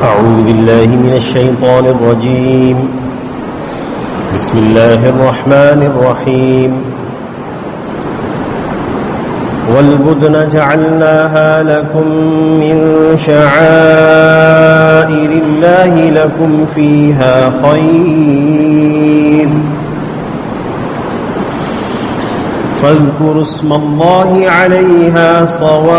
أعوذ بالله من الشيطان الرجيم. بسم الله الرحمن الرحيم. والبدن جعلناها لكم من شعائر الله لكم فيها خير فاذكروا اسم الله عليها صواف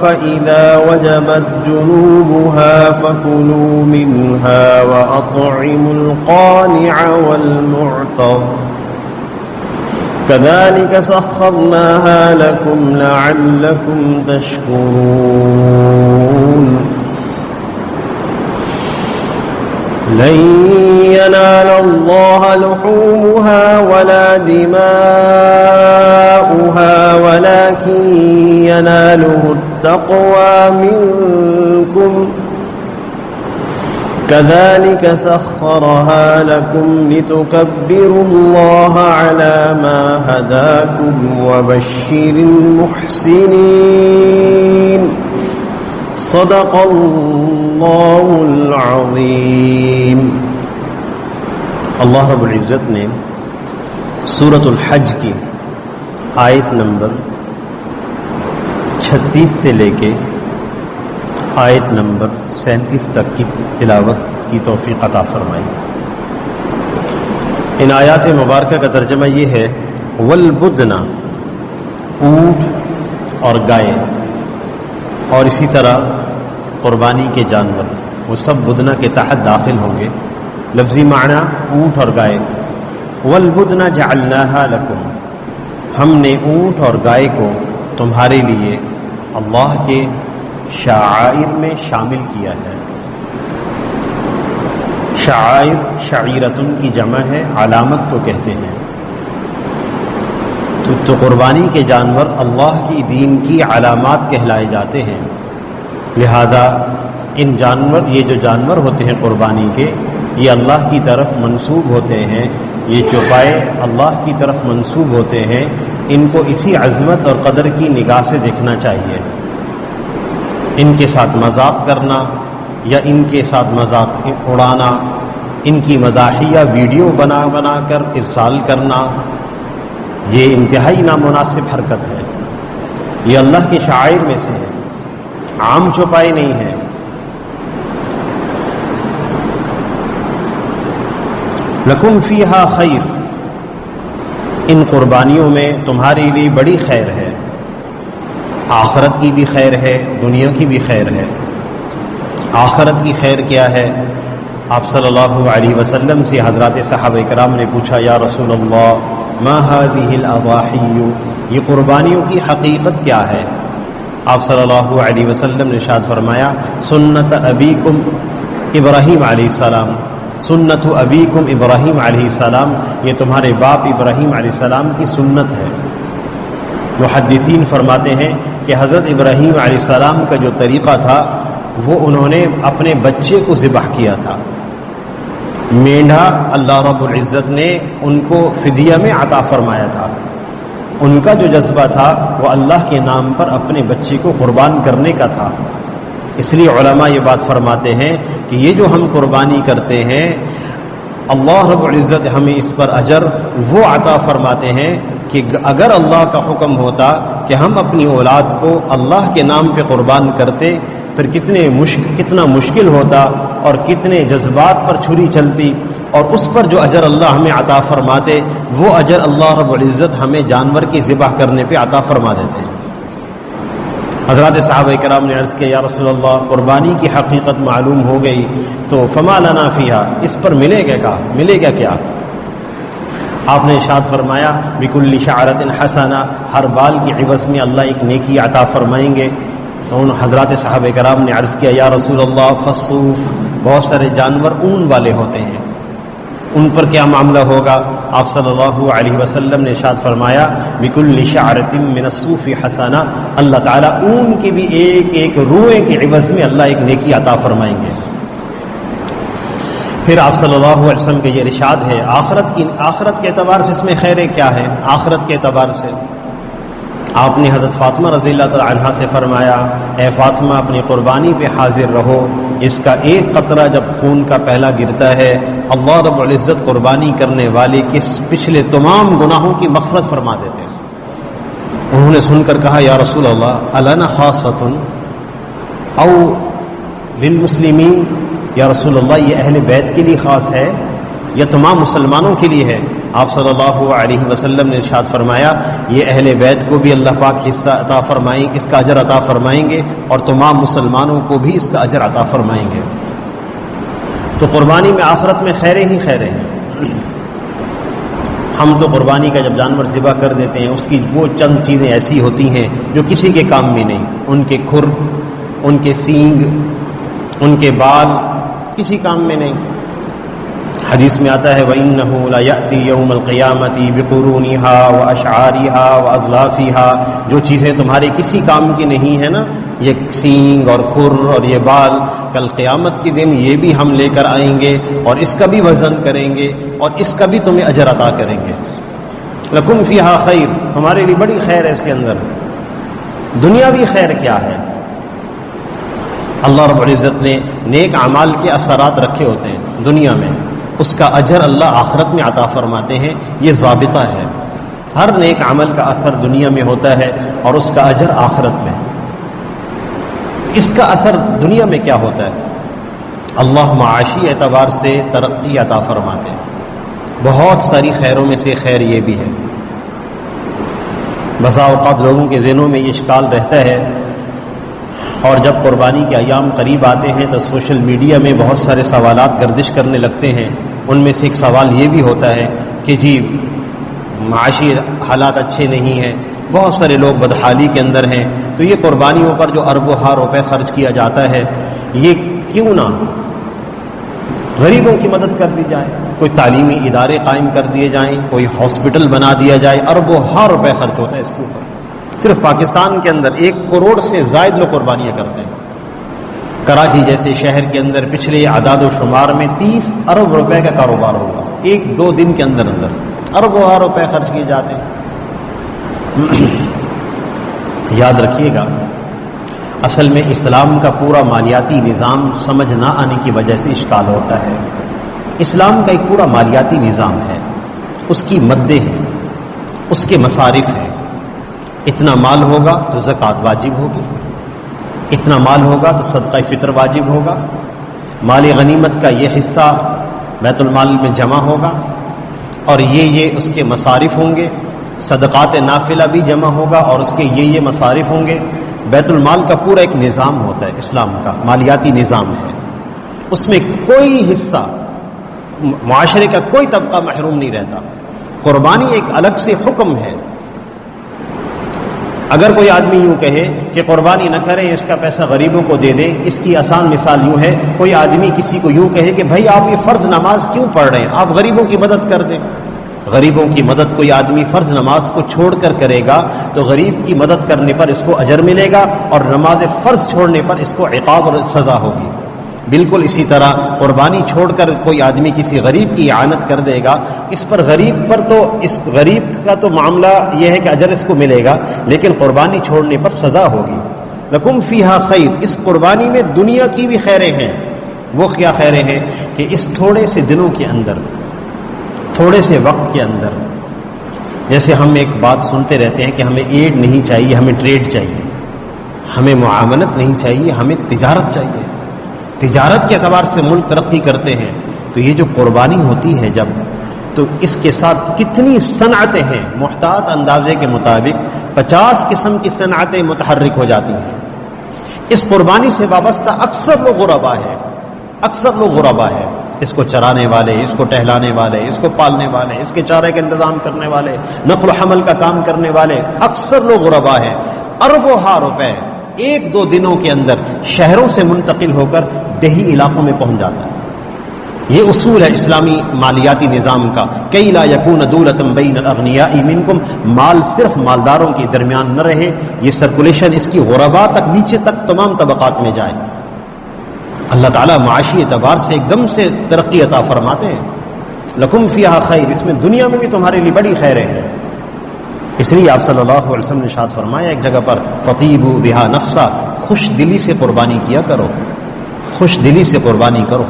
فإذا وجبت جنوبها فكلوا منها وأطعموا القانع والمعتر كذلك سخرناها لكم لعلكم تشكرون. لن ينال الله لحومها ولا دماؤها ولكن يناله التقوى منكم كذلك سخرها لكم لتكبروا الله على ما هداكم وبشر المحسنين. صدق اللہ العظیم. اللہ رب العزت نے سورۃ الحج کی آیت نمبر 36 سے لے کے آیت نمبر 37 تک کی تلاوت کی توفیق عطا فرمائی. ان آیات مبارکہ کا ترجمہ یہ ہے والبدن، اونٹ اور گائے، اور اسی طرح قربانی کے جانور، وہ سب بدنہ کے تحت داخل ہوں گے. لفظی معنی اونٹ اور گائے. والبدن جعلناها لکم، ہم نے اونٹ اور گائے کو تمہارے لیے اللہ کے شعائر میں شامل کیا ہے. شعائر شعیرتن کی جمع ہے، علامت کو کہتے ہیں. تو قربانی کے جانور اللہ کی دین کی علامات کہلائے جاتے ہیں. لہذا ان جانور، یہ جو جانور ہوتے ہیں قربانی کے، یہ اللہ کی طرف منسوب ہوتے ہیں. یہ چوپائے اللہ کی طرف منسوب ہوتے ہیں. ان کو اسی عظمت اور قدر کی نگاہ سے دیکھنا چاہیے. ان کے ساتھ مذاق کرنا یا ان کے ساتھ مذاق اڑانا، ان کی مزاحیہ ویڈیو بنا بنا کر ارسال کرنا، یہ انتہائی نامناسب حرکت ہے. یہ اللہ کے شعائر میں سے ہے، عام چوپائی نہیں ہے. لکم فیہا خیر، ان قربانیوں میں تمہارے لیے بڑی خیر ہے. آخرت کی بھی خیر ہے، دنیا کی بھی خیر ہے. آخرت کی خیر کیا ہے؟ آپ صلی اللہ علیہ وسلم سے حضرات صحابہ کرام نے پوچھا، یا رسول اللہ ما هذه الاضاحی، یہ قربانیوں کی حقیقت کیا ہے؟ آپ صلی اللہ علیہ وسلم نے ارشاد فرمایا، سنت ابیکم ابراہیم علیہ السلام، سنت ابیکم ابراہیم علیہ السلام، یہ تمہارے باپ ابراہیم علیہ السلام کی سنت ہے. محدثین فرماتے ہیں کہ حضرت ابراہیم علیہ السلام کا جو طریقہ تھا وہ انہوں نے اپنے بچے کو ذبح کیا تھا. مینڈھا اللہ رب العزت نے ان کو فدیہ میں عطا فرمایا تھا. ان کا جو جذبہ تھا وہ اللہ کے نام پر اپنے بچے کو قربان کرنے کا تھا. اس لیے علماء یہ بات فرماتے ہیں کہ یہ جو ہم قربانی کرتے ہیں، اللہ رب العزت ہمیں اس پر اجر وہ عطا فرماتے ہیں کہ اگر اللہ کا حکم ہوتا کہ ہم اپنی اولاد کو اللہ کے نام پہ قربان کرتے، پھر کتنا مشکل ہوتا اور کتنے جذبات پر چھری چلتی، اور اس پر جو اجر اللہ ہمیں عطا فرماتے وہ اجر اللہ رب العزت ہمیں جانور کی ذبح کرنے پہ عطا فرما دیتے ہیں. حضرات صحابہ کرام نے عرض کیا، یا رسول اللہ قربانی کی حقیقت معلوم ہو گئی تو فما لنا فیہا، اس پر ملے گا کیا؟ آپ نے ارشاد فرمایا، بکل شعرۃ حسنہ، ہر بال کی عوض میں اللہ ایک نیکی عطا فرمائیں گے. تو ان حضرات صحابہ کرام نے عرض کیا، یا رسول اللہ فالصوف، بہت سارے جانور اون والے ہوتے ہیں، ان پر کیا معاملہ ہوگا؟ آپ صلی اللہ علیہ وسلم نے ارشاد فرمایا، بکل شعرۃ من الصوف حسنہ، اللہ تعالیٰ اون کی بھی ایک ایک روئے کے عوض میں اللہ ایک نیکی عطا فرمائیں گے. پھر آپ صلی اللہ علیہ وسلم کے یہ ارشاد ہے، آخرت کے اعتبار سے اس میں خیر کیا ہے؟ آخرت کے اعتبار سے آپ نے حضرت فاطمہ رضی اللہ تعالی عنہا سے فرمایا اے فاطمہ اپنی قربانی پہ حاضر رہو، اس کا ایک قطرہ جب خون کا پہلا گرتا ہے اللہ رب العزت قربانی کرنے والے کے پچھلے تمام گناہوں کی مغفرت فرما دیتے ہیں۔ انہوں نے سن کر کہا یا رسول اللہ الانا خاصۃ او للمسلمین، یا رسول اللہ یہ اہل بیت کے لیے خاص ہے یا تمام مسلمانوں کے لیے ہے؟ آپ صلی اللہ علیہ وسلم نے ارشاد فرمایا یہ اہل بیت کو بھی اللہ پاک حصہ عطا فرمائیں، اس کا اجر عطا فرمائیں گے، اور تمام مسلمانوں کو بھی اس کا اجر عطا فرمائیں گے۔ تو قربانی میں آخرت میں خیریں ہی خیریں ہیں۔ ہم تو قربانی کا جب جانور ذبح کر دیتے ہیں اس کی وہ چند چیزیں ایسی ہوتی ہیں جو کسی کے کام میں نہیں، ان کے کھر، ان کے سینگ، ان کے بال کسی کام میں نہیں۔ حدیث میں آتا ہے وَإِنَّهُ لَيَأْتِي يَوْمَ الْقِيَامَةِ بِقُرُونِهَا وَأَشْعَارِهَا وَأَظْلَافِهَا، جو چیزیں تمہارے کسی کام کی نہیں ہے نا، یہ سینگ اور کھر اور یہ بال، کل قیامت کے دن یہ بھی ہم لے کر آئیں گے اور اس کا بھی وزن کریں گے اور اس کا بھی تمہیں اجر عطا کریں گے۔ لَكُمْ فِيهَا خَيْر، تمہارے لیے بڑی خیر ہے اس کے اندر۔ دنیاوی خیر کیا ہے؟ اللہ رب العزت نے نیک اعمال کے اثرات رکھے ہوتے ہیں دنیا میں، اس کا اجر اللہ آخرت میں عطا فرماتے ہیں، یہ ضابطہ ہے۔ ہر نیک عمل کا اثر دنیا میں ہوتا ہے اور اس کا اجر آخرت میں۔ اس کا اثر دنیا میں کیا ہوتا ہے؟ اللہ معاشی اعتبار سے ترقی عطا فرماتے ہیں۔ بہت ساری خیروں میں سے خیر یہ بھی ہے۔ بسا اوقات لوگوں کے ذہنوں میں یہ اشکال رہتا ہے، اور جب قربانی کے ایام قریب آتے ہیں تو سوشل میڈیا میں بہت سارے سوالات گردش کرنے لگتے ہیں۔ ان میں سے ایک سوال یہ بھی ہوتا ہے کہ جی معاشی حالات اچھے نہیں ہیں، بہت سارے لوگ بدحالی کے اندر ہیں، تو یہ قربانیوں پر جو اربوں روپے خرچ کیا جاتا ہے یہ کیوں نہ غریبوں کی مدد کر دی جائے، کوئی تعلیمی ادارے قائم کر دیے جائیں، کوئی ہاسپٹل بنا دیا جائے۔ اربوں روپے خرچ ہوتا ہے اس کے اوپر۔ صرف پاکستان کے اندر 1 کروڑ سے زائد لوگ قربانیاں کرتے ہیں۔ کراچی جیسے شہر کے اندر پچھلے اعداد و شمار میں 30 ارب روپے کا کاروبار ہوگا، 1-2 دن کے اندر اربوں روپے خرچ کیے جاتے ہیں۔ یاد رکھیے گا اصل میں اسلام کا پورا مالیاتی نظام سمجھ نہ آنے کی وجہ سے اشکال ہوتا ہے۔ اسلام کا ایک پورا مالیاتی نظام ہے، اس کی مدیں ہیں، اس کے مصارف ہیں۔ اتنا مال ہوگا تو زکوٰۃ واجب ہوگی، اتنا مال ہوگا تو صدقہ فطر واجب ہوگا، مال غنیمت کا یہ حصہ بیت المال میں جمع ہوگا، اور یہ اس کے مصارف ہوں گے۔ صدقات نافلہ بھی جمع ہوگا اور اس کے یہ مصارف ہوں گے۔ بیت المال کا پورا ایک نظام ہوتا ہے، اسلام کا مالیاتی نظام ہے، اس میں کوئی حصہ معاشرے کا کوئی طبقہ محروم نہیں رہتا۔ قربانی ایک الگ سے حکم ہے۔ اگر کوئی آدمی یوں کہے کہ قربانی نہ کریں، اس کا پیسہ غریبوں کو دے دیں، اس کی آسان مثال یوں ہے، کوئی آدمی کسی کو یوں کہے کہ بھائی آپ یہ فرض نماز کیوں پڑھ رہے ہیں، آپ غریبوں کی مدد کر دیں۔ غریبوں کی مدد کوئی آدمی فرض نماز کو چھوڑ کر کرے گا تو غریب کی مدد کرنے پر اس کو اجر ملے گا، اور نماز فرض چھوڑنے پر اس کو عقاب اور سزا ہوگی۔ بالکل اسی طرح قربانی چھوڑ کر کوئی آدمی کسی غریب کی اعانت کر دے گا، اس پر غریب پر تو اس غریب کا تو معاملہ یہ ہے کہ اجر اس کو ملے گا، لیکن قربانی چھوڑنے پر سزا ہوگی۔ لکم فیہا خیر، اس قربانی میں دنیا کی بھی خیریں ہیں۔ وہ کیا خیریں ہیں کہ اس تھوڑے سے دنوں کے اندر، تھوڑے سے وقت کے اندر، جیسے ہم ایک بات سنتے رہتے ہیں کہ ہمیں ایڈ نہیں چاہیے، ہمیں ٹریڈ چاہیے، ہمیں معاونت نہیں چاہیے، ہمیں تجارت چاہیے۔ تجارت کے اعتبار سے ملک ترقی کرتے ہیں، تو یہ جو قربانی ہوتی ہے جب، تو اس کے ساتھ کتنی صنعتیں ہیں، محتاط اندازے کے مطابق 50 قسم کی صنعتیں متحرک ہو جاتی ہیں۔ اس قربانی سے وابستہ اکثر لوگ غربا ہے، اکثر لوگ غربا ہے۔ اس کو چرانے والے، اس کو ٹہلانے والے، اس کو پالنے والے، اس کے چارے کا انتظام کرنے والے، نقل و حمل کا کام کرنے والے، اکثر لوگ غربا ہیں۔ اربوں روپے 1-2 دنوں کے اندر شہروں سے منتقل ہو کر دیہی علاقوں میں پہنچ جاتا ہے۔ یہ اصول ہے اسلامی مالیاتی نظام کا، کئی لا یکون دولۃ بین الاغنیاء منکم، مال صرف مالداروں کے درمیان نہ رہے، یہ سرکولیشن اس کی غربا تک، نیچے تک تمام طبقات میں جائے۔ اللہ تعالیٰ معاشی اعتبار سے ایک دم سے ترقی عطا فرماتے ہیں۔ لکم فیہا خیر، اس میں دنیا میں بھی تمہارے لیے بڑی خیریں ہیں۔ اس لیے آپ صلی اللہ علیہ وسلم نے ارشاد فرمایا ایک جگہ پر فطیبوا بہا نفسا، خوش دلی سے قربانی کیا کرو، خوش دلی سے قربانی کرو۔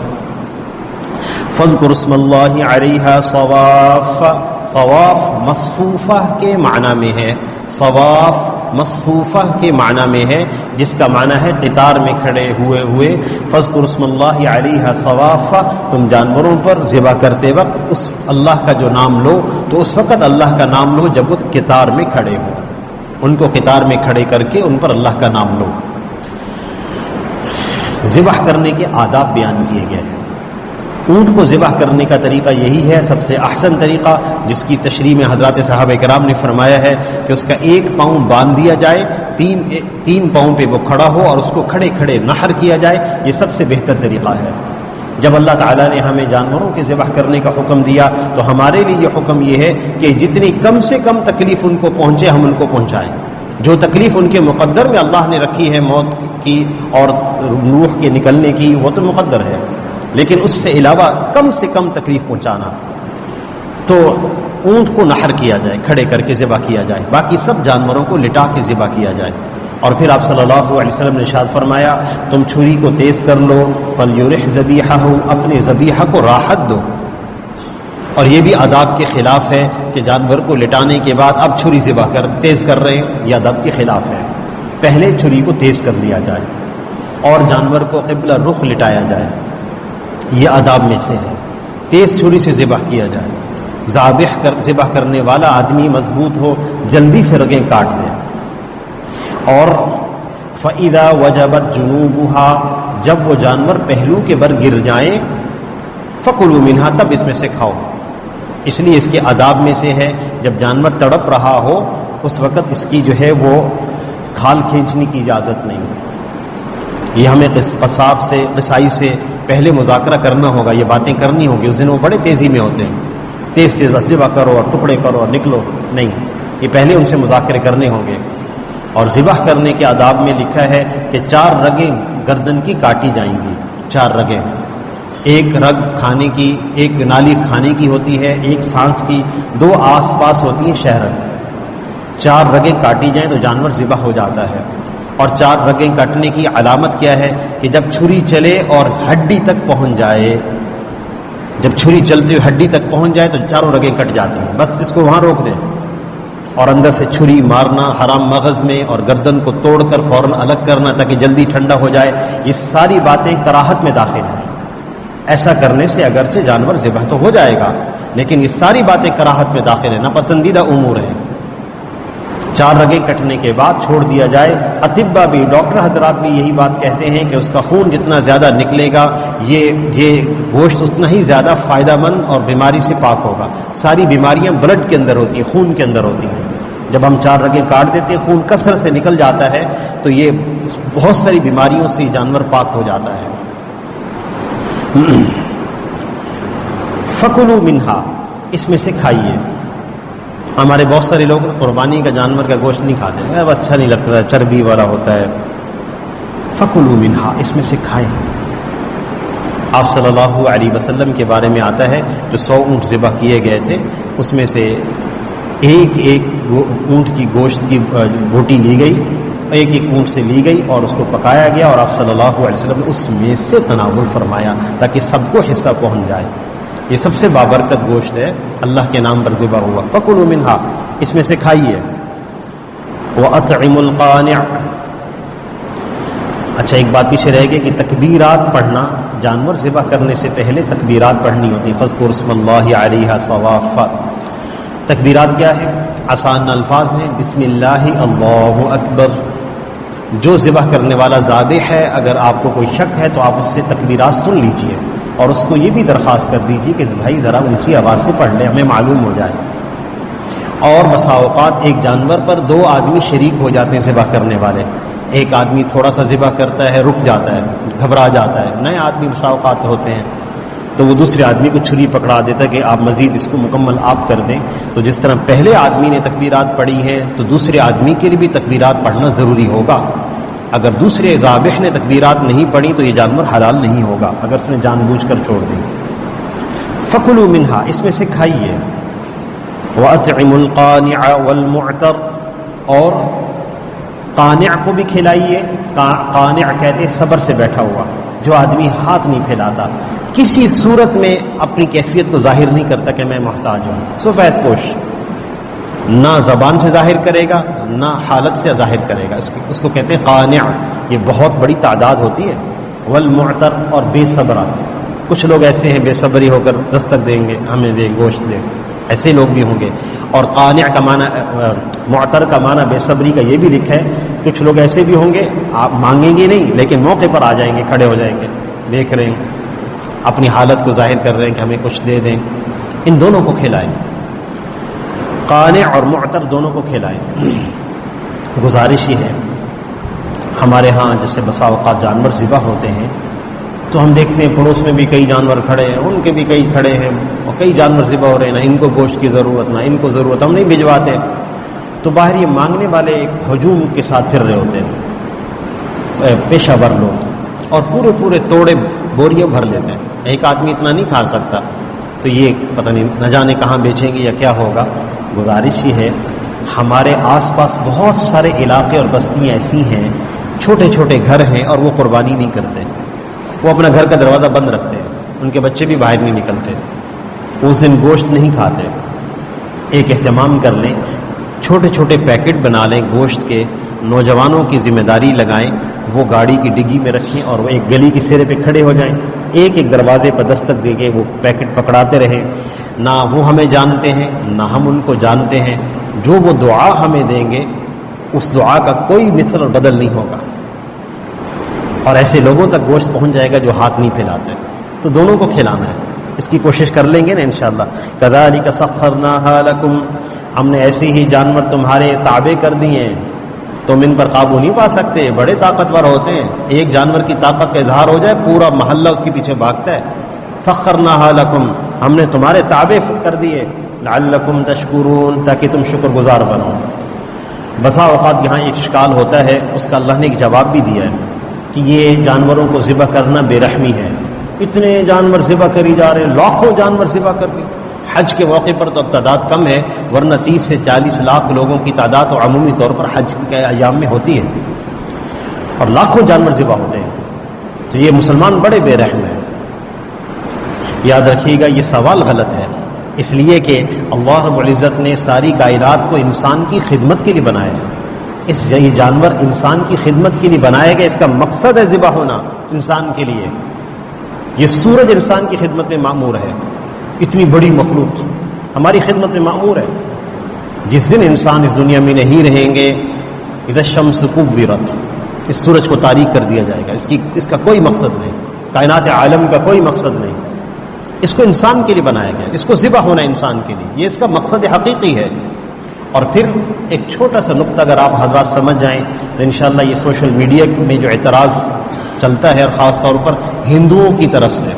فاذکر اسم اللہ علیہا صواف، صواف مصفوفہ کے معنی میں ہے، صواف مصفوفہ کے معنی میں ہے، جس کا معنی ہے قطار میں کھڑے ہوئے ہوئے۔ فاذکر اسم اللہ علیہا صواف، تم جانوروں پر ذبح کرتے وقت اس اللہ کا جو نام لو تو اس وقت اللہ کا نام لو جب وہ قطار میں کھڑے ہوں، ان کو قطار میں کھڑے کر کے ان پر اللہ کا نام لو۔ ذبح کرنے کے آداب بیان کیے گئے ہیں۔ اونٹ کو ذبح کرنے کا طریقہ یہی ہے، سب سے احسن طریقہ، جس کی تشریح میں حضرات صحابہ کرام نے فرمایا ہے کہ اس کا ایک پاؤں باندھ دیا جائے، تین پاؤں پہ وہ کھڑا ہو اور اس کو کھڑے کھڑے نحر کیا جائے، یہ سب سے بہتر طریقہ ہے۔ جب اللہ تعالیٰ نے ہمیں جانوروں کے ذبح کرنے کا حکم دیا تو ہمارے لیے یہ حکم یہ ہے کہ جتنی کم سے کم تکلیف ان کو پہنچے ہم ان کو پہنچائیں۔ جو تکلیف ان کے مقدر میں اللہ نے رکھی ہے موت کی اور روح کے نکلنے کی، وہ تو مقدر ہے، لیکن اس سے علاوہ کم سے کم تکلیف پہنچانا، تو اونٹ کو نحر کیا جائے، کھڑے کر کے ذبح کیا جائے، باقی سب جانوروں کو لٹا کے ذبح کیا جائے۔ اور پھر آپ صلی اللہ علیہ وسلم نے ارشاد فرمایا تم چھری کو تیز کر لو، فلیرح ذبیحہ، اپنے ذبیحہ کو راحت دو۔ اور یہ بھی آداب کے خلاف ہے کہ جانور کو لٹانے کے بعد اب چھری ذبح تیز کر رہے ہیں، یہ ادب کے خلاف ہے۔ پہلے چھری کو تیز کر لیا جائے اور جانور کو قبلہ رخ لٹایا جائے، یہ آداب میں سے ہے۔ تیز چھری سے ذبح کیا جائے، ذبح کرنے والا آدمی مضبوط ہو، جلدی سے رگیں کاٹ دے۔ اور فَإِذَا وَجَبَتْ جُنُوبُهَا، جب وہ جانور پہلو کے بر گر جائیں، فَكُلُوا مِنْهَا، تب اس میں سے کھاؤ۔ اس لیے اس کے آداب میں سے ہے جب جانور تڑپ رہا ہو اس وقت اس کی جو ہے وہ کھال کھینچنے کی اجازت نہیں۔ یہ ہمیں قصاب سے، قصائی سے پہلے مذاکرہ کرنا ہوگا، یہ باتیں کرنی ہوگی۔ اس دن وہ بڑے تیزی میں ہوتے ہیں، تیز تیز ذبح کرو اور ٹکڑے کرو اور نکلو، نہیں، یہ پہلے ان سے مذاکرے کرنے ہوں گے۔ اور ذبح کرنے کے آداب میں لکھا ہے کہ 4 رگیں گردن کی کاٹی جائیں گی، 4 رگیں، ایک رگ کھانے کی، ایک نالی کھانے کی ہوتی ہے، ایک سانس کی، 2 آس پاس ہوتی ہیں شہرت۔ 4 رگیں کاٹی جائیں تو جانور ذبح ہو جاتا ہے۔ اور 4 رگیں کٹنے کی علامت کیا ہے کہ جب چھری چلے اور ہڈی تک پہنچ جائے، جب چھری چلتے ہوئے ہڈی تک پہنچ جائے تو 4 رگیں کٹ جاتی ہیں، بس اس کو وہاں روک دیں۔ اور اندر سے چھری مارنا حرام مغز میں اور گردن کو توڑ کر فوراً الگ کرنا تاکہ جلدی ٹھنڈا ہو جائے، یہ ساری باتیں کراہت میں داخل ہیں۔ ایسا کرنے سے اگرچہ جانور ذبح تو ہو جائے گا لیکن یہ ساری باتیں کراہت میں داخل ہیں، ناپسندیدہ امور ہیں۔ 4 رگیں کٹنے کے بعد چھوڑ دیا جائے۔ اطباء بھی، ڈاکٹر حضرات بھی یہی بات کہتے ہیں کہ اس کا خون جتنا زیادہ نکلے گا یہ گوشت اتنا ہی زیادہ فائدہ مند اور بیماری سے پاک ہوگا۔ ساری بیماریاں بلڈ کے اندر ہوتی ہیں، خون کے اندر ہوتی ہیں۔ جب ہم 4 رگیں کاٹ دیتے ہیں، خون کثرت سے نکل جاتا ہے تو یہ بہت ساری بیماریوں سے جانور پاک ہو جاتا ہے۔ فَكُلُوا مِنْهَا، اس میں سے کھائیے۔ ہمارے بہت سارے لوگ قربانی کا جانور کا گوشت نہیں کھاتے ہیں، اچھا نہیں لگتا ہے، چربی والا ہوتا ہے۔ فَكُلُوا مِنْهَا، اس میں سے کھائیں۔ آپ صلی اللہ علیہ وسلم کے بارے میں آتا ہے جو 100 اونٹ ذبح کیے گئے تھے، اس میں سے ایک اونٹ کی گوشت کی بوٹی لی گئی، ایک اونٹ سے لی گئی اور اس کو پکایا گیا، اور آپ صلی اللہ علیہ وسلم نے اس میں سے تناول فرمایا تاکہ سب کو حصہ پہنچ جائے۔ یہ سب سے بابرکت گوشت ہے، اللہ کے نام پر ذبح ہوا۔ فَكُلُوا مِنْهَا، اس میں سے کھائیے۔ وَأَطْعِمُوا الْقَانِعَ، اچھا ایک بات پیچھے رہ گئی کہ تکبیرات پڑھنا، جانور ذبح کرنے سے پہلے تکبیرات پڑھنی ہوتی ہیں۔ فَاذْكُرُوا اسْمَ اللَّهِ عَلَيْهَا صَوَافَّ، تکبیرات کیا ہے؟ آسان الفاظ ہیں، بسم اللہ، اللہ اکبر۔ جو ذبح کرنے والا ذابح ہے، اگر آپ کو کوئی شک ہے تو آپ اس سے تکبیرات سن لیجئے اور اس کو یہ بھی درخواست کر دیجئے کہ بھائی ذرا اونچی آواز سے پڑھ لیں، ہمیں معلوم ہو جائے۔ اور بسا اوقات ایک جانور پر 2 آدمی شریک ہو جاتے ہیں ذبح کرنے والے، ایک آدمی تھوڑا سا ذبح کرتا ہے، رک جاتا ہے، گھبرا جاتا ہے، نئے آدمی بسا اوقات ہوتے ہیں تو وہ دوسرے آدمی کو چھری پکڑا دیتا ہے کہ آپ مزید اس کو مکمل آپ کر دیں۔ تو جس طرح پہلے آدمی نے تکبیرات پڑھی ہے تو دوسرے آدمی کے لیے بھی تکبیرات پڑھنا ضروری ہوگا۔ اگر دوسرے ذابح نے تکبیرات نہیں پڑھی تو یہ جانور حلال نہیں ہوگا اگر اس نے جان بوجھ کر چھوڑ دی۔ فَكُلُوا مِنْهَا، اس میں سے کھائیے۔ وَأَطْعِمُ الْقَانِعَ وَالْمُعْتَرَ، اور قانع کو بھی کھلائیے. قانع کہتے ہیں صبر سے بیٹھا ہوا، جو آدمی ہاتھ نہیں پھیلاتا، کسی صورت میں اپنی کیفیت کو ظاہر نہیں کرتا کہ میں محتاج ہوں. سفید پوش، نہ زبان سے ظاہر کرے گا نہ حالت سے ظاہر کرے گا، اس کو کہتے ہیں قانع. یہ بہت بڑی تعداد ہوتی ہے. والمعتر، اور بے صبرہ. کچھ لوگ ایسے ہیں بے صبری ہو کر دستک دیں گے ہمیں دے گوشت دے، ایسے لوگ بھی ہوں گے. اور قانع کا معنی، معتر کا معنی بے صبری کا یہ بھی لکھا ہے. کچھ لوگ ایسے بھی ہوں گے آپ مانگیں گے نہیں لیکن موقع پر آ جائیں گے، کھڑے ہو جائیں گے، دیکھ رہے ہیں اپنی حالت کو ظاہر کر رہے ہیں کہ ہمیں کچھ دے دیں. ان دونوں کو کھلائیں، قانع اور معتر دونوں کو کھلائیں. گزارش یہ ہے، ہمارے ہاں جیسے بسا اوقات جانور ذبح ہوتے ہیں تو ہم دیکھتے ہیں پڑوس میں بھی کئی جانور کھڑے ہیں، ان کے بھی کئی کھڑے ہیں اور کئی جانور ذبح ہو رہے ہیں، نہ ان کو گوشت کی ضرورت نہ ان کو ضرورت، ہم نہیں بھجواتے. تو باہر یہ مانگنے والے ایک ہجوم کے ساتھ پھر رہے ہوتے ہیں پیشہ ور لوگ، اور پورے توڑے بوریاں بھر لیتے ہیں. ایک آدمی اتنا نہیں کھا سکتا، تو یہ پتہ نہیں نہ جانے کہاں بیچیں گے یا کیا ہوگا. گزارش یہ ہے، ہمارے آس پاس بہت سارے علاقے اور بستیاں ایسی ہیں، چھوٹے چھوٹے گھر ہیں اور وہ قربانی نہیں کرتے. وہ اپنا گھر کا دروازہ بند رکھتے ہیں، ان کے بچے بھی باہر نہیں نکلتے، اس دن گوشت نہیں کھاتے. ایک اہتمام کر لیں، چھوٹے چھوٹے پیکٹ بنا لیں گوشت کے، نوجوانوں کی ذمہ داری لگائیں، وہ گاڑی کی ڈگی میں رکھیں اور وہ ایک گلی کے سرے پہ کھڑے ہو جائیں، ایک دروازے پر دستک دے کے وہ پیکٹ پکڑاتے رہیں. نہ وہ ہمیں جانتے ہیں نہ ہم ان کو جانتے ہیں. جو وہ دعا ہمیں دیں گے اس دعا کا کوئی مثل اور بدل نہیں ہوگا، اور ایسے لوگوں تک گوشت پہنچ جائے گا جو ہاتھ نہیں پھیلاتے. تو دونوں کو کھلانا ہے، اس کی کوشش کر لیں گے نا انشاءاللہ. کذالک سخرناها لکم، ہم نے ایسے ہی جانور تمہارے تابع کر دیے ہیں، تم ان پر قابو نہیں پا سکتے، بڑے طاقتور ہوتے ہیں. ایک جانور کی طاقت کا اظہار ہو جائے پورا محلہ اس کے پیچھے بھاگتا ہے. سخرناها لکم، ہم نے تمہارے تابع کر دیے، لعلکم تشکرون، تاکہ تم شکر گزار بنو. بسا اوقات یہاں ایک اشکال ہوتا ہے، اس کا اللہ نے ایک جواب بھی دیا ہے کہ یہ جانوروں کو ذبح کرنا بے رحمی ہے. اتنے جانور ذبح کری جا رہے ہیں، لاکھوں جانور ذبح کر دی. حج کے موقع پر تو اب تعداد کم ہے، ورنہ 30 سے 40 لاکھ لوگوں کی تعداد تو عمومی طور پر حج کے ایام میں ہوتی ہے، اور لاکھوں جانور ذبح ہوتے ہیں. تو یہ مسلمان بڑے بے رحم ہیں. یاد رکھیے گا یہ سوال غلط ہے، اس لیے کہ اللہ رب العزت نے ساری کائنات کو انسان کی خدمت کے لیے بنایا ہے. یہ جانور انسان کی خدمت کے لیے بنایا گیا، اس کا مقصد ہے ذبح ہونا انسان کے لیے. یہ سورج انسان کی خدمت میں مأمور ہے، اتنی بڑی مخلوق ہماری خدمت میں مأمور ہے. جس دن انسان اس دنیا میں نہیں رہیں گے، اذا الشمس کورت، اس سورج کو تاریک کر دیا جائے گا. اس کا کوئی مقصد نہیں، کائنات عالم کا کوئی مقصد نہیں. اس کو انسان کے لیے بنایا گیا، اس کو ذبح ہونا انسان کے لیے، یہ اس کا مقصد حقیقی ہے. اور پھر ایک چھوٹا سا نقطہ اگر آپ حضرات سمجھ جائیں تو انشاءاللہ یہ سوشل میڈیا میں جو اعتراض چلتا ہے، اور خاص طور پر ہندوؤں کی طرف سے،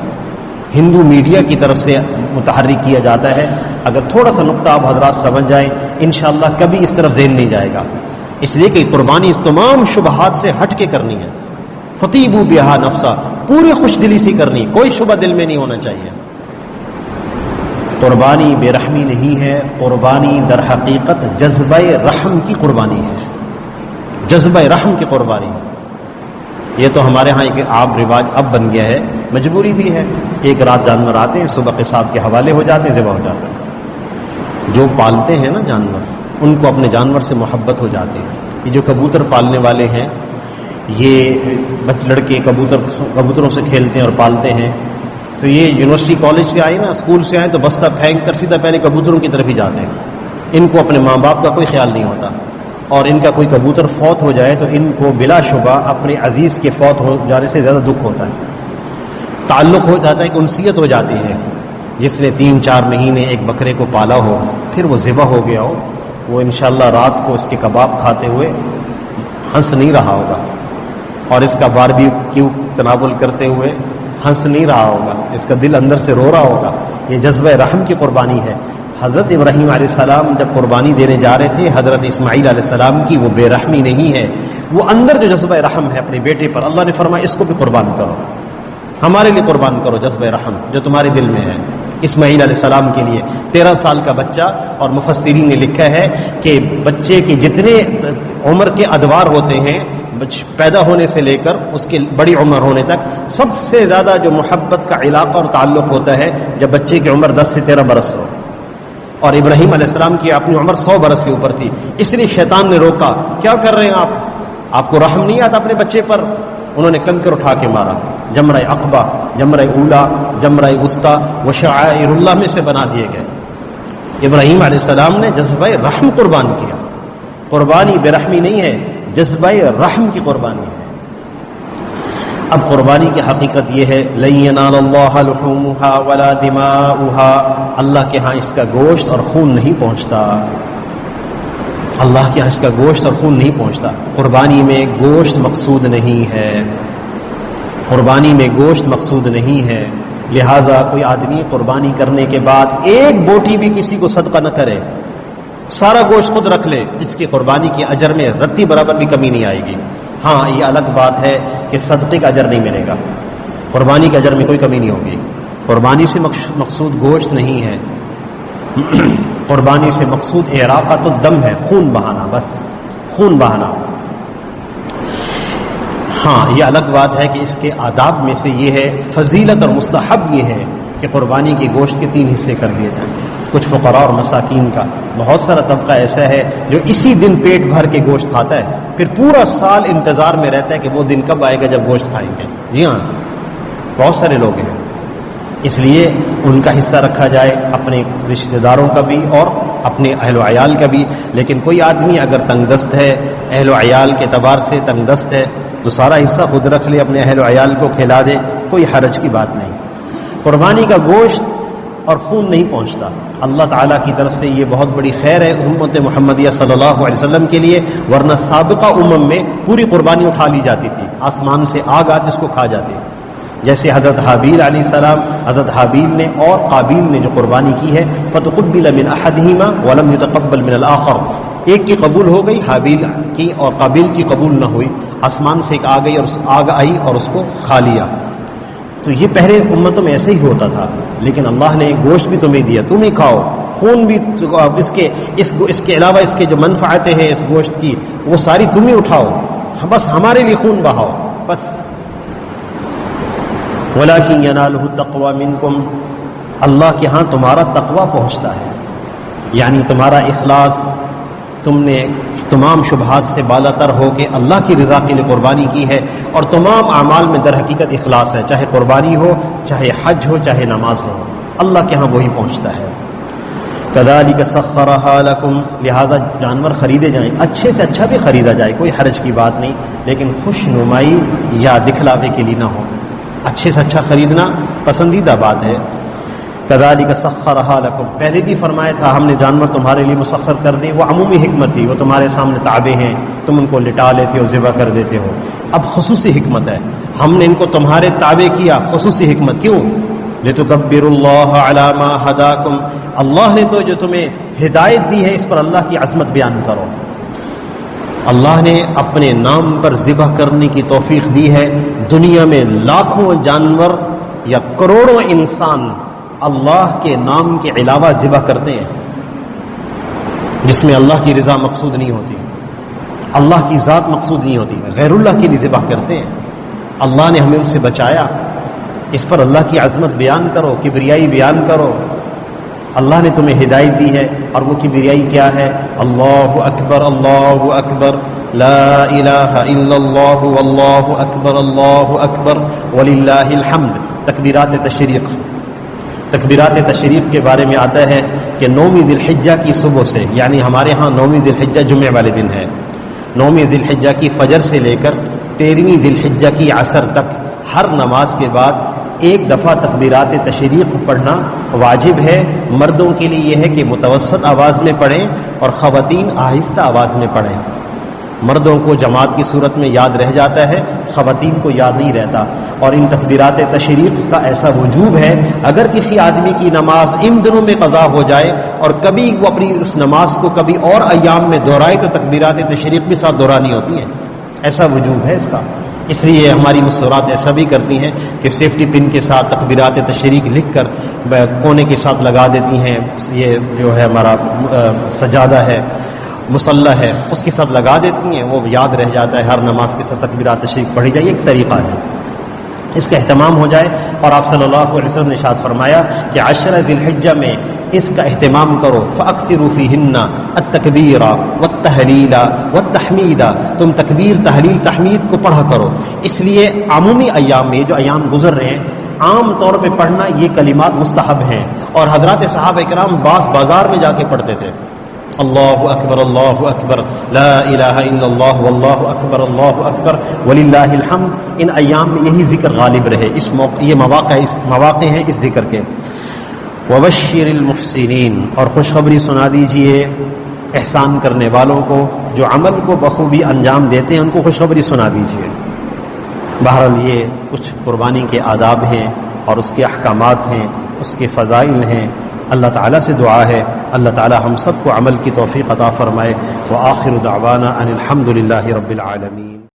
ہندو میڈیا کی طرف سے متحرک کیا جاتا ہے، اگر تھوڑا سا نقطہ آپ حضرات سمجھ جائیں انشاءاللہ کبھی اس طرف ذہن نہیں جائے گا. اس لیے کہ قربانی تمام شبہات سے ہٹ کے کرنی ہے. فطیبوا بہا نفسا، پوری خوش دلی سے کرنی، کوئی شبہ دل میں نہیں ہونا چاہیے. قربانی بے رحمی نہیں ہے، قربانی در حقیقت جذبہ رحم کی قربانی ہے، جذبہ رحم کی قربانی. یہ تو ہمارے ہاں ایک عام رواج اب بن گیا ہے، مجبوری بھی ہے. ایک رات جانور آتے ہیں، صبح قصاب کے حوالے ہو جاتے ہیں، ذبح ہو جاتے ہیں. جو پالتے ہیں نا جانور، ان کو اپنے جانور سے محبت ہو جاتی ہے. یہ جو کبوتر پالنے والے ہیں، یہ لڑکے کبوتروں سے کھیلتے ہیں اور پالتے ہیں. تو یہ یونیورسٹی کالج سے آئے نا، اسکول سے آئے تو بستہ پھینک کر سیدھا پہلے کبوتروں کی طرف ہی جاتے ہیں. ان کو اپنے ماں باپ کا کوئی خیال نہیں ہوتا، اور ان کا کوئی کبوتر فوت ہو جائے تو ان کو بلا شبہ اپنے عزیز کے فوت ہو جانے سے زیادہ دکھ ہوتا ہے. تعلق ہو جاتا ہے کہ انسیت ہو جاتی ہے. جس نے 3-4 مہینے ایک بکرے کو پالا ہو، پھر وہ ذبح ہو گیا ہو، وہ انشاءاللہ رات کو اس کے کباب کھاتے ہوئے ہنس نہیں رہا ہوگا، اور اس کا باربیکیو تناول کرتے ہوئے ہنس نہیں رہا ہوگا، اس کا دل اندر سے رو رہا ہوگا. یہ جذبہ رحم کی قربانی ہے. حضرت ابراہیم علیہ السلام جب قربانی دینے جا رہے تھے حضرت اسماعیل علیہ السلام کی، وہ بے رحمی نہیں ہے، وہ اندر جو جذبہ رحم ہے اپنے بیٹے پر، اللہ نے فرمایا اس کو بھی قربان کرو، ہمارے لیے قربان کرو. جذبہ رحم جو تمہارے دل میں ہے، اسماعیل علیہ السلام کے لیے 13 سال کا بچہ، اور مفسرین نے لکھا ہے کہ بچے کے جتنے عمر کے ادوار ہوتے ہیں پیدا ہونے سے لے کر اس کی بڑی عمر ہونے تک، سب سے زیادہ جو محبت کا علاقہ اور تعلق ہوتا ہے جب بچے کی عمر 10 سے 13 برس ہو، اور ابراہیم علیہ السلام کی اپنی عمر 100 برس سے اوپر تھی، اس لیے شیطان نے روکا، کیا کر رہے ہیں آپ کو رحم نہیں آتا اپنے بچے پر؟ انہوں نے کنکر اٹھا کے مارا، جمرہ عقبہ، جمرہ اولا، جمرہ وسطیٰ وہ شعائر اللہ میں سے بنا دیے گئے۔ ابراہیم علیہ السلام نے جذبہ رحم قربان کیا، قربانی بے رحمی نہیں ہے، جذبہ رحم کی قربانی ہے۔ اب قربانی کی حقیقت یہ ہے لن ینال اللہ لحومها ولا دماؤها، اللہ کے ہاں اس کا گوشت اور خون نہیں پہنچتا، اللہ کے ہاں اس کا گوشت اور خون نہیں پہنچتا۔ قربانی میں گوشت مقصود نہیں ہے، قربانی میں گوشت مقصود نہیں ہے، لہذا کوئی آدمی قربانی کرنے کے بعد ایک بوٹی بھی کسی کو صدقہ نہ کرے، سارا گوشت خود رکھ لے، اس کی قربانی کے اجر میں رتی برابر بھی کمی نہیں آئے گی۔ ہاں یہ الگ بات ہے کہ صدقے کا اجر نہیں ملے گا، قربانی کے اجر میں کوئی کمی نہیں ہوگی۔ قربانی سے مقصود گوشت نہیں ہے، قربانی سے مقصود اراقۃ الدم ہے، خون بہانا، بس خون بہانا۔ ہاں یہ الگ بات ہے کہ اس کے آداب میں سے یہ ہے، فضیلت اور مستحب یہ ہے کہ قربانی کے گوشت کے 3 حصے کر دیے جائیں۔ کچھ فقراء اور مساکین کا بہت سارا طبقہ ایسا ہے جو اسی دن پیٹ بھر کے گوشت کھاتا ہے، پھر پورا سال انتظار میں رہتا ہے کہ وہ دن کب آئے گا جب گوشت کھائیں گے۔ جی ہاں بہت سارے لوگ ہیں، اس لیے ان کا حصہ رکھا جائے، اپنے رشتہ داروں کا بھی اور اپنے اہل و عیال کا بھی۔ لیکن کوئی آدمی اگر تنگ دست ہے، اہل و عیال کے اعتبار سے تنگ دست ہے، تو سارا حصہ خود رکھ لے، اپنے اہل و عیال کو کھلا دے، کوئی حرج کی بات نہیں۔ قربانی کا گوشت اور خون نہیں پہنچتا، اللہ تعالیٰ کی طرف سے یہ بہت بڑی خیر ہے امت محمدیہ صلی اللہ علیہ وسلم کے لیے، ورنہ سابقہ امم میں پوری قربانی اٹھا لی جاتی تھی، آسمان سے آگ آتی اس کو کھا جاتے، جیسے حضرت حابیل علیہ السلام، حضرت حابیل نے اور قابیل نے جو قربانی کی ہے، فتقبل من احدہما ولم یتقبل من الآخر، ایک کی قبول ہو گئی حابیل کی اور قابیل کی قبول نہ ہوئی، آسمان سے ایک آگ آئی اور اس کو کھا لیا۔ تو یہ پہلے امتوں میں ایسے ہی ہوتا تھا، لیکن اللہ نے گوشت بھی تمہیں دیا، تم ہی کھاؤ، خون بھی اس کے علاوہ اس کے جو منفعتیں ہیں اس گوشت کی وہ ساری تم ہی اٹھاؤ، بس ہمارے لیے خون بہاؤ بس۔ وَلَكِنْ يَنَالُهُ التَّقْوَى مِنْكُمْ، اللہ کے ہاں تمہارا تقوی پہنچتا ہے، یعنی تمہارا اخلاص، تم نے تمام شبہات سے بالا تر ہو کے اللہ کی رضا کے لیے قربانی کی ہے، اور تمام اعمال میں در حقیقت اخلاص ہے، چاہے قربانی ہو، چاہے حج ہو، چاہے نماز ہو، اللہ کے ہاں وہی پہنچتا ہے۔ كَذَلِكَ سَخَّرَهَا لَكُمْ، لہذا جانور خریدے جائیں، اچھے سے اچھا بھی خریدا جائے، کوئی حرج کی بات نہیں، لیکن خوش نمائی یا دکھلاوے کے لیے نہ ہو، اچھے سے اچھا خریدنا پسندیدہ بات ہے۔ كَذَلِكَ سَخَّرَهَا لَكُمْ، پہلے بھی فرمایا تھا ہم نے جانور تمہارے لیے مسخر کر دی، وہ عمومی حکمت تھی، وہ تمہارے سامنے تابع ہیں، تم ان کو لٹا لیتے ہو، ذبح کر دیتے ہو۔ اب خصوصی حکمت ہے، ہم نے ان کو تمہارے تابع کیا، خصوصی حکمت کیوں؟ لِتُكَبِّرُوا اللَّهَ عَلَى مَا هَدَاكُمْ، اللہ نے تو جو تمہیں ہدایت دی ہے اس پر اللہ کی عظمت بیان کرو۔ اللہ نے اپنے نام پر ذبح کرنے کی توفیق دی ہے، دنیا میں لاکھوں جانور یا کروڑوں انسان اللہ کے نام کے علاوہ ذبح کرتے ہیں، جس میں اللہ کی رضا مقصود نہیں ہوتی، اللہ کی ذات مقصود نہیں ہوتی، غیر اللہ کے لیے ذبح کرتے ہیں۔ اللہ نے ہمیں ان سے بچایا، اس پر اللہ کی عظمت بیان کرو، کبریائی بیان کرو۔ اللہ نے تمہیں ہدایت دی ہے، اور وہ کبریائی کیا ہے؟ اللہ اکبر لا الہ الا اللہ واللہ اکبر وللہ الحمد۔ تکبیرات تشریق کے بارے میں آتا ہے کہ 9ویں ذی الحجہ کی صبح سے، یعنی ہمارے ہاں 9ویں ذی الحجہ جمعے والے دن ہے، 9ویں ذی الحجہ کی فجر سے لے کر 13ویں ذی الحجہ کی عصر تک ہر نماز کے بعد ایک دفعہ تکبیرات تشریق پڑھنا واجب ہے۔ مردوں کے لیے یہ ہے کہ متوسط آواز میں پڑھیں اور خواتین آہستہ آواز میں پڑھیں۔ مردوں کو جماعت کی صورت میں یاد رہ جاتا ہے، خواتین کو یاد نہیں رہتا، اور ان تکبیرات تشریق کا ایسا وجوب ہے، اگر کسی آدمی کی نماز ان دنوں میں قضا ہو جائے اور کبھی وہ اپنی اس نماز کو کبھی اور ایام میں دہرائے تو تکبیرات تشریق بھی ساتھ دہرانی ہوتی ہیں، ایسا وجوب ہے اس کا۔ اس لیے ہماری مستورات ایسا بھی کرتی ہیں کہ سیفٹی پن کے ساتھ تکبیرات تشریق لکھ کر کونے کے ساتھ لگا دیتی ہیں. یہ جو ہے ہمارا سجادہ ہے، مصلی ہے، اس کے ساتھ لگا دیتی ہیں، وہ یاد رہ جاتا ہے، ہر نماز کے ساتھ تکبیرات تشریق پڑھی جائے. ایک طریقہ ہے اس کا اہتمام ہو جائے. اور آپ صلی اللہ علیہ وسلم نے ارشاد فرمایا کہ 10 ذی الحجہ میں اس کا اہتمام کرو. فاکثروا فیہن التکبیر والتہلیل والتحمید، تم تکبیر تحلیل تحمید کو پڑھا کرو. اس لیے عمومی ایام میں جو ایام گزر رہے ہیں عام طور پہ پڑھنا یہ کلمات مستحب ہیں. اور حضرات صحابہ کرام بعض بازار میں جا کے پڑھتے تھے، اللہ اکبر لا الہ الا اللہ واللہ اکبر وللہ الحمد. ان ایام میں یہی ذکر غالب رہے. یہ مواقع ہیں اس ذکر کے. وبشر المحسنین، اور خوشخبری سنا دیجئے احسان کرنے والوں کو، جو عمل کو بخوبی انجام دیتے ہیں ان کو خوشخبری سنا دیجئے. بہرحال یہ کچھ قربانی کے آداب ہیں اور اس کے احکامات ہیں، اس کے فضائل ہیں. اللہ تعالیٰ سے دعا ہے اللہ تعالیٰ ہم سب کو عمل کی توفیق عطا فرمائے. وآخر دعوانا ان الحمد للہ رب العالمین.